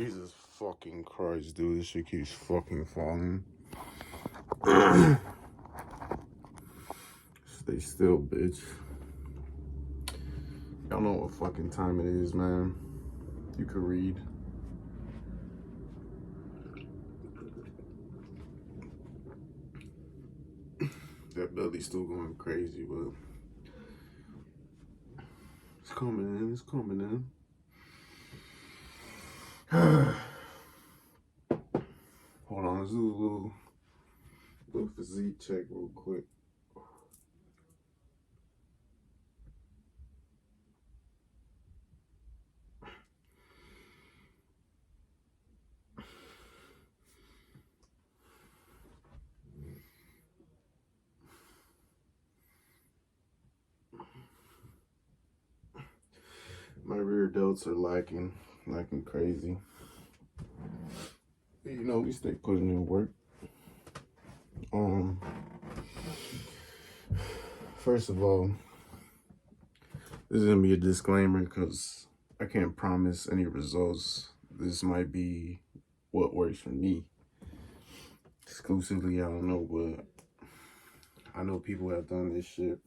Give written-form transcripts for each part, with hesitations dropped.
Jesus fucking Christ, dude. This shit keeps fucking falling. Stay still, bitch. Y'all know what fucking time it is, man. You could read. That belly's still going crazy, but it's coming in. It's coming in. Hold on, let's do a little physique check real quick. My rear delts are lacking crazy. But, you know, we stay putting in work. First of all, this is gonna be a disclaimer because I can't promise any results. This might be what works for me. Exclusively, I don't know, but I know people have done this shit.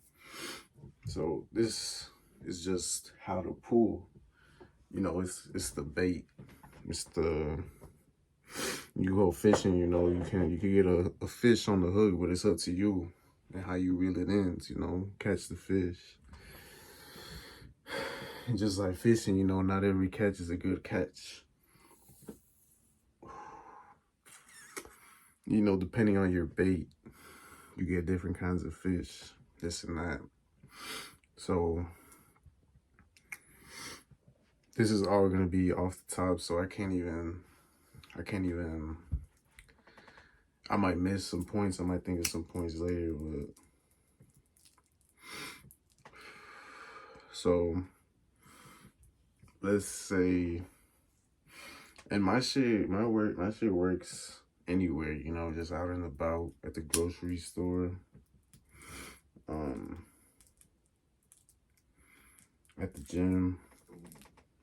So this is just how to pull. You know, it's the bait. It's the you go fishing, you know, you can get a fish on the hook, but it's up to you and how you reel it in, you know, catch the fish. And just like fishing, you know, not every catch is a good catch. You know, depending on your bait, you get different kinds of fish, this and that. So this is all gonna be off the top, so I can't even, I might miss some points, I might think of some points later, but so let's say, and my shit works anywhere, you know, just out and about, at the grocery store, at the gym,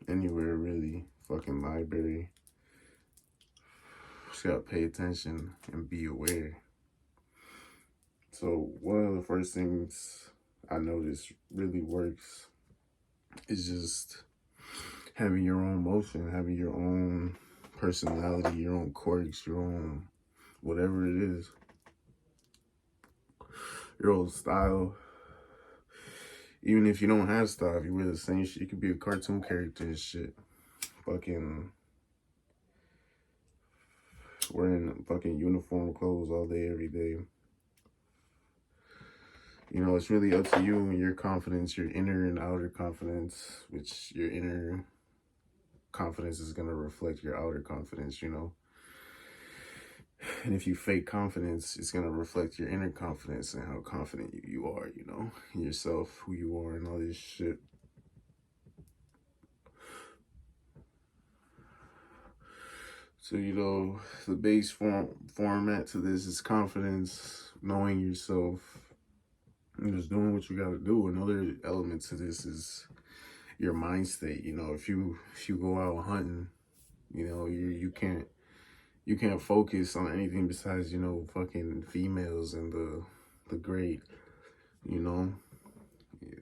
anywhere really, fucking library. Just gotta pay attention and be aware. So one of the first things I noticed really works is just having your own motion, having your own personality, your own quirks, your own whatever it is, your own style. Even if you don't have style, if you wear the same shit, you could be a cartoon character and shit. Fucking wearing fucking uniform clothes all day, every day. You know, it's really up to you and your confidence, your inner and outer confidence, which your inner confidence is going to reflect your outer confidence, you know. And if you fake confidence, it's going to reflect your inner confidence and how confident you are, you know, in yourself, who you are, and all this shit. So, you know, the base format to this is confidence, knowing yourself, and just doing what you got to do. Another element to this is your mind state. You know, if you go out hunting, you know, you can't focus on anything besides, you know, fucking females and the great, you know.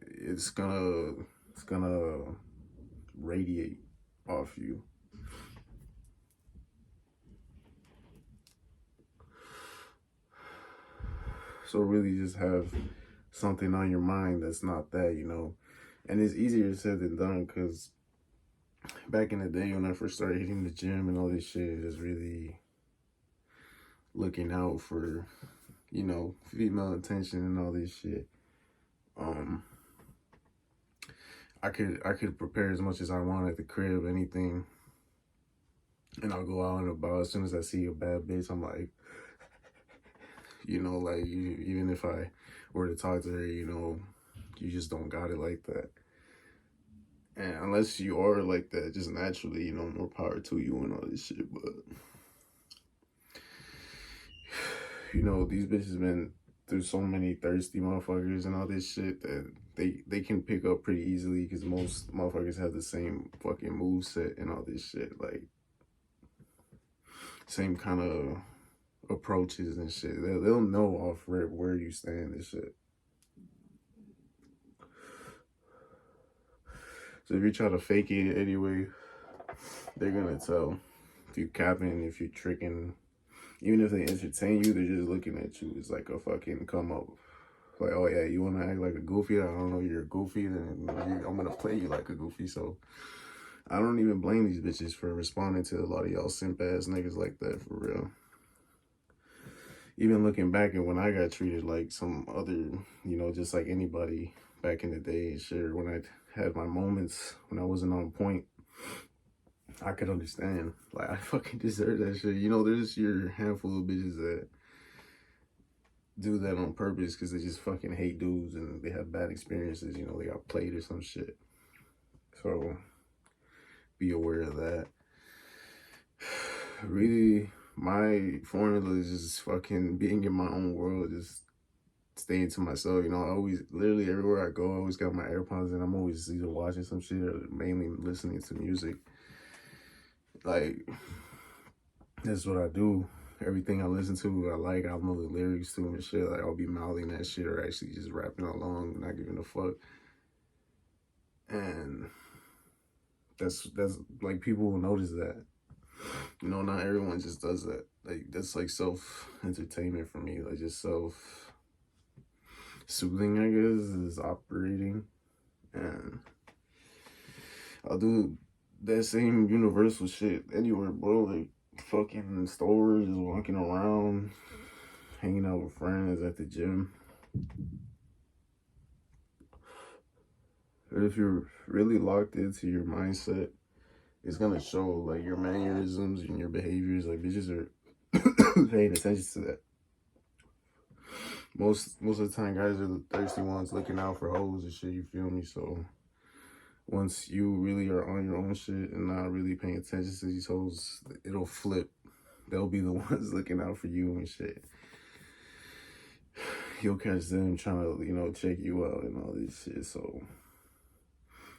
It's gonna radiate off you. So really just have something on your mind that's not that, you know. And it's easier said than done, because back in the day when I first started hitting the gym and all this shit, just really looking out for, you know, female attention and all this shit. I could prepare as much as I want at the crib, anything, and I'll go out and about. As soon as I see a bad bitch, I'm like, you know, like, even if I were to talk to her, you know, you just don't got it like that. And unless you are like that, just naturally, you know, more power to you and all this shit. But, you know, these bitches been through so many thirsty motherfuckers and all this shit that they can pick up pretty easily, because most motherfuckers have the same fucking move set and all this shit. Like, same kind of approaches and shit. They'll know off rip where you stand and shit. So if you try to fake it anyway, they're gonna tell. If you capping, if you tricking, even if they entertain you, they're just looking at you. It's like a fucking come up. Like, oh yeah, you wanna act like a goofy? I don't know you're a goofy, then I'm gonna play you like a goofy. So I don't even blame these bitches for responding to a lot of y'all simp ass niggas like that, for real. Even looking back at when I got treated like some other, just like anybody back in the day and shit, when I had my moments when I wasn't on point, I could understand. Like, I fucking deserve that shit. There's your handful of bitches that do that on purpose because they just fucking hate dudes and they have bad experiences. They got played or some shit. So be aware of that. Really, my formula is just fucking being in my own world, just staying to myself. I always, literally everywhere I go, I always got my AirPods and I'm always either watching some shit or mainly listening to music. Like, that's what I do. Everything I listen to, I like, I'll know the lyrics to and shit. Like, I'll be mouthing that shit or actually just rapping along, not giving a fuck. And that's like, people will notice that. Not everyone just does that. Like, that's like self-entertainment for me. Like, just self-soothing, I guess, is operating. And I'll do that same universal shit anywhere, bro. Like, fucking stores, just walking around, hanging out with friends at the gym. But if you're really locked into your mindset, it's gonna show, like, your mannerisms and your behaviors. Like, bitches are paying attention to that. Most of the time, guys are the thirsty ones looking out for hoes and shit, you feel me? So once you really are on your own shit and not really paying attention to these hoes, it'll flip. They'll be the ones looking out for you and shit. You'll catch them trying to, check you out and all this shit. So,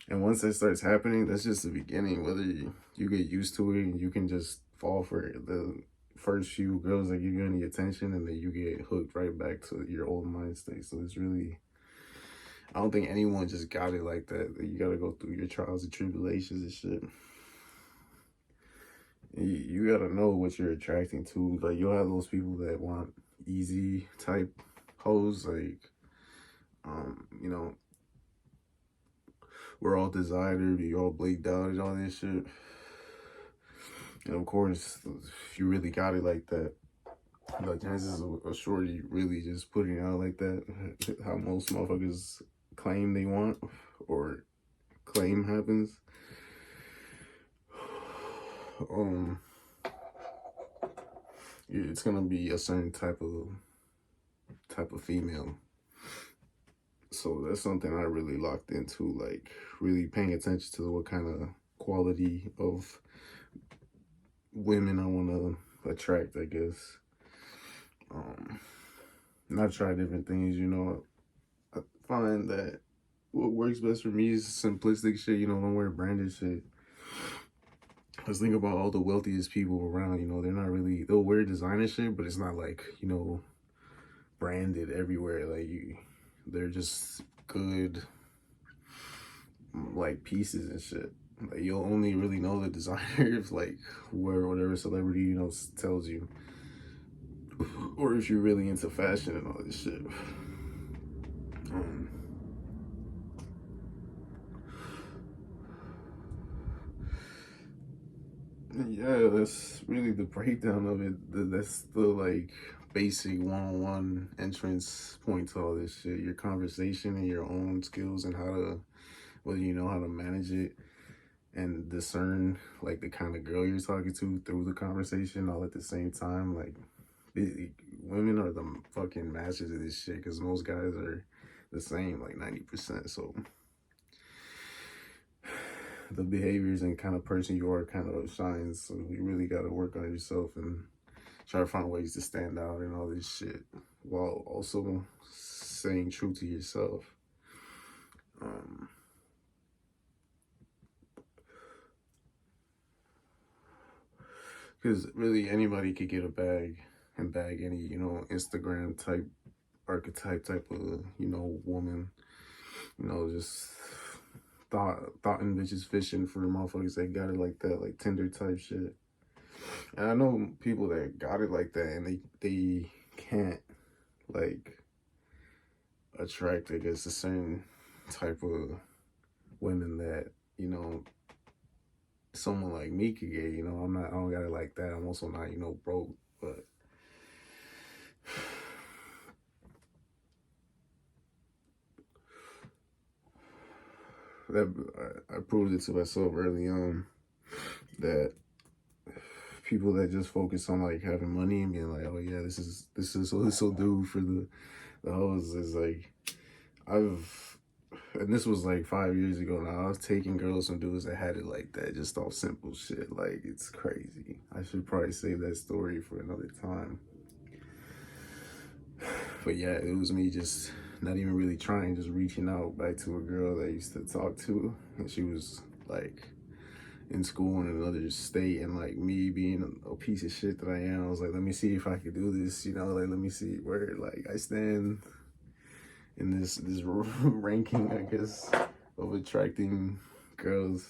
and once that starts happening, that's just the beginning. Whether you get used to it and you can just fall for it. The first few girls that give you any attention, and then you get hooked right back to your old mind state. So it's really, I don't think anyone just got it like that. You got to go through your trials and tribulations and shit. You got to know what you're attracting to. Like, you'll have those people that want easy type hoes, like, we're all designed, you're all blaked out and all this shit. And of course, if you really got it like that, the chances of a shorty really just putting it out like that, how most motherfuckers claim they want or claim happens, it's gonna be a certain type of female. So that's something I really locked into, like, really paying attention to what kind of quality of women I want to attract, I guess. And I've tried different things, I find that what works best for me is simplistic shit, don't wear branded shit. Let's think about all the wealthiest people around, they're not really, they'll wear designer shit, but it's not like, branded everywhere. Like, they're just good, like, pieces and shit. Like, you'll only really know the designer if, like, whatever celebrity, tells you. Or if you're really into fashion and all this shit. Yeah, that's really the breakdown of it. That's the, like, basic one-on-one entrance point to all this shit. Your conversation and your own skills and whether you know how to manage it and discern, like, the kind of girl you're talking to through the conversation all at the same time. Like, women are the fucking masters of this shit because most guys are the same, like 90%. So the behaviors and kind of person you are kind of shines. So you really got to work on yourself and try to find ways to stand out and all this shit while also staying true to yourself. Because really anybody could get a bag and bag any, you know, Instagram type, archetype type of, you know, woman. You know, just thought and bitches fishing for motherfuckers that got it like that, like Tinder type shit. And I know people that got it like that and they can't like attract, I guess, a certain type of women that, you know, someone like me could get. You know, I don't got it like that. I'm also not, you know, broke, but that I proved it to myself early on that people that just focus on like having money and being like, oh yeah, this will do for the hoes is like and this was like 5 years ago now. I was taking girls from dudes that had it like that, just off simple shit. Like, it's crazy. I should probably save that story for another time. But yeah, it was me just not even really trying, just reaching out back to a girl that I used to talk to, and she was like in school in another state, and like me being a piece of shit that I am, I was like, let me see if I could do this, you know, like let me see where like I stand in this ranking, I guess, of attracting girls.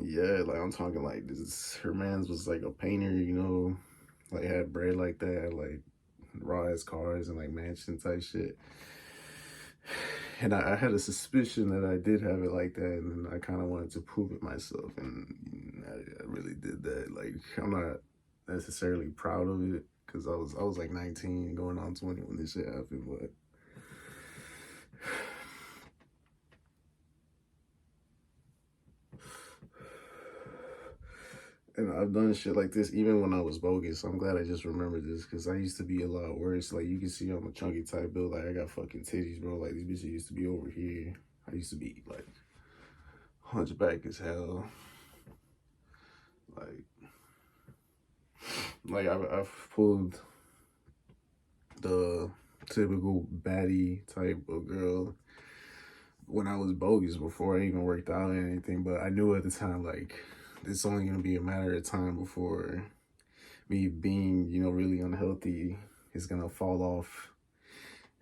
Yeah, like I'm talking like this. Her man's was like a painter, you know, like had bread like that, like raw ass cars and like mansion type shit. And I had a suspicion that I did have it like that, and I kind of wanted to prove it myself, and I really did that. Like, I'm not necessarily proud of it because I was like 19 going on 20 when this shit happened, but and I've done shit like this even when I was bogus. I'm glad I just remembered this because I used to be a lot worse. Like, you can see I'm a chunky type build. Like, I got fucking titties, bro. Like, these bitches used to be over here. I used to be like hunchback as hell. Like I've pulled the typical baddie type of girl when I was bogus before I even worked out or anything. But I knew at the time, like, it's only gonna be a matter of time before me being, you know, really unhealthy is gonna fall off,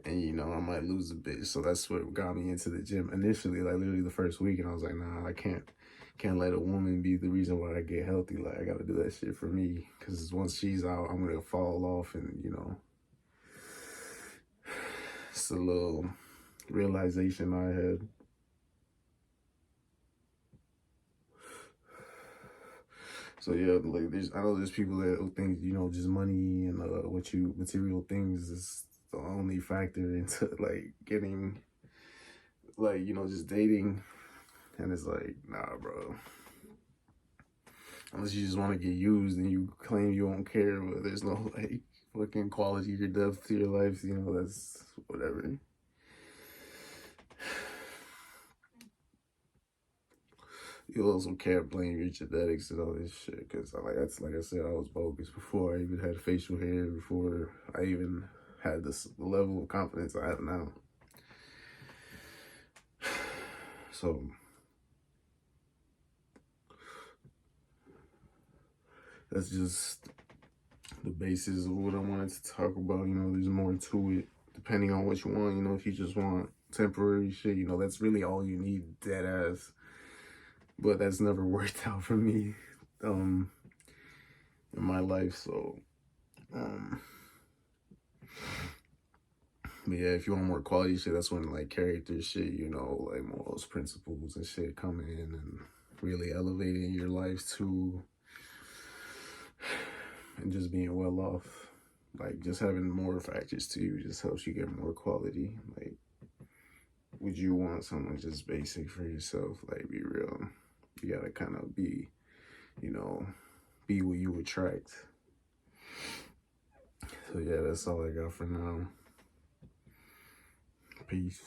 and you know I might lose a bit. So that's what got me into the gym initially, like literally the first week, and I was like, nah, I can't let a woman be the reason why I get healthy. Like, I gotta do that shit for me, because once she's out, I'm gonna fall off, and you know, it's a little realization I had. So yeah, like I know there's people that think, you know, just money and material things is the only factor into like getting, like, you know, just dating, and it's like, nah, bro. Unless you just want to get used and you claim you won't care, but there's no like fucking quality or depth to your life, you know, that's whatever. You also can't blame your genetics and all this shit, because like I said, I was bogus before I even had facial hair, before I even had this level of confidence I have now. So that's just the basis of what I wanted to talk about. You know, there's more to it depending on what you want. You know, if you just want temporary shit, you know, that's really all you need, dead ass. But that's never worked out for me in my life. So but yeah, if you want more quality shit, that's when like character shit, you know, like morals, principles and shit come in and really elevating your life to, and just being well off. Like, just having more factors to you just helps you get more quality. Like, would you want someone just basic for yourself? Like, be real. You gotta kind of be, you know, be what you attract. So yeah, that's all I got for now. Peace.